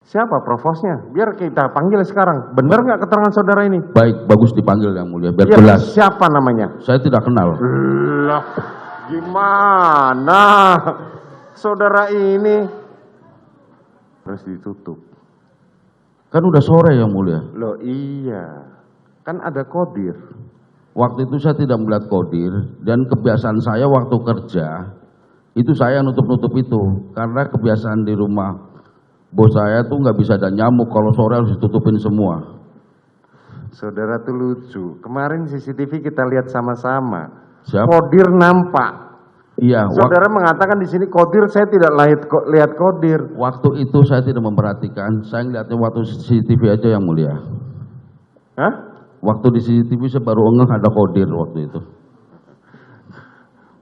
Siapa provosnya? Biar kita panggil sekarang. Benar nggak keterangan saudara ini? Baik, bagus dipanggil yang mulia, biar Ya, jelas. siapa namanya? Saya tidak kenal. Lah, gimana? Saudara ini harus ditutup. Kan udah sore yang mulia. Loh iya, kan ada kodir. Waktu itu saya tidak melihat kodir, dan kebiasaan saya waktu kerja, itu saya nutup-nutup itu. Karena kebiasaan di rumah bos saya tuh nggak bisa ada nyamuk, kalau sore harus ditutupin semua. Saudara tuh lucu. Kemarin CCTV kita lihat sama-sama. Siap? Kodir nampak. Iya. Saudara mengatakan di sini kodir, saya tidak lihat kodir. Waktu itu saya tidak memperhatikan, saya ngeliatnya waktu CCTV aja yang mulia. Hah? Waktu di CCTV saya baru ngeh ada kodir waktu itu.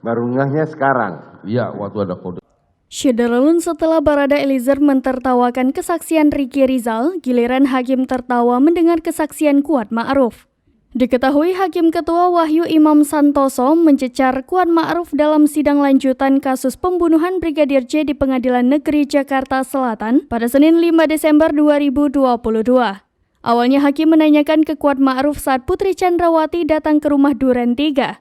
Baru ngehnya sekarang. Iya, waktu ada kodir. Syederalun setelah Barada Eliezer mentertawakan kesaksian Ricky Rizal, giliran hakim tertawa mendengar kesaksian Kuat Ma'ruf. Diketahui Hakim Ketua Wahyu Imam Santoso mencecar Kuat Ma'ruf dalam sidang lanjutan kasus pembunuhan Brigadir J di Pengadilan Negeri Jakarta Selatan pada Senin 5 Desember 2022. Awalnya Hakim menanyakan ke Kuat Ma'ruf saat Putri Chandrawati datang ke rumah Duren 3.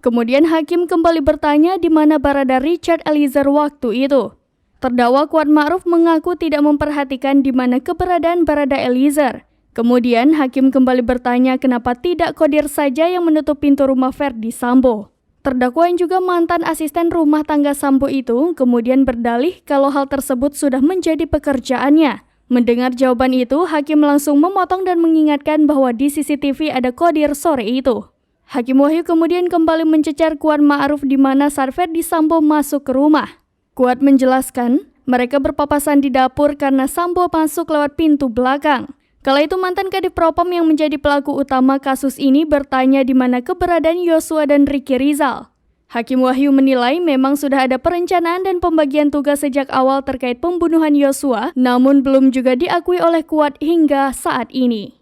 Kemudian Hakim kembali bertanya di mana Barada Richard Eliezer waktu itu. Terdakwa Kuat Ma'ruf mengaku tidak memperhatikan di mana keberadaan Barada Eliezer. Kemudian Hakim kembali bertanya kenapa tidak kodir saja yang menutup pintu rumah Verdi Sambo. Terdakwa yang juga mantan asisten rumah tangga Sambo itu kemudian berdalih kalau hal tersebut sudah menjadi pekerjaannya. Mendengar jawaban itu, Hakim langsung memotong dan mengingatkan bahwa di CCTV ada kodir sore itu. Hakim Wahyu kemudian kembali mencecar Kuat Ma'ruf di mana saat Verdi Sambo masuk ke rumah. Kuat menjelaskan, mereka berpapasan di dapur karena Sambo masuk lewat pintu belakang. Kala itu mantan Kadif Propam yang menjadi pelaku utama kasus ini bertanya di mana keberadaan Yosua dan Ricky Rizal. Hakim Wahyu menilai memang sudah ada perencanaan dan pembagian tugas sejak awal terkait pembunuhan Yosua, namun belum juga diakui oleh Kuat hingga saat ini.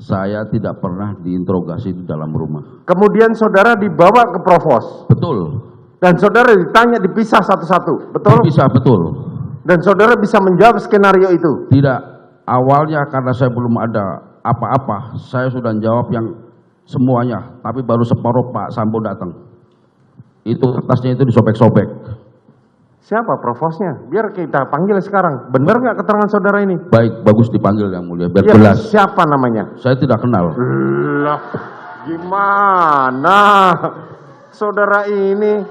Saya tidak pernah diinterogasi di dalam rumah. Kemudian saudara dibawa ke provos. Betul. Dan saudara ditanya dipisah satu-satu. Betul? Bisa, betul. Dan saudara bisa menjawab skenario itu? Tidak. Awalnya karena saya belum ada apa-apa, saya sudah jawab yang semuanya. Tapi baru separuh Pak Sambo datang. Itu kertasnya itu disobek-sobek. Siapa provosnya? Biar kita panggil sekarang. Benar nggak keterangan saudara ini? Baik, bagus dipanggil yang mulia, biar Ya, jelas. siapa namanya? Saya tidak kenal. Lah, gimana? Saudara ini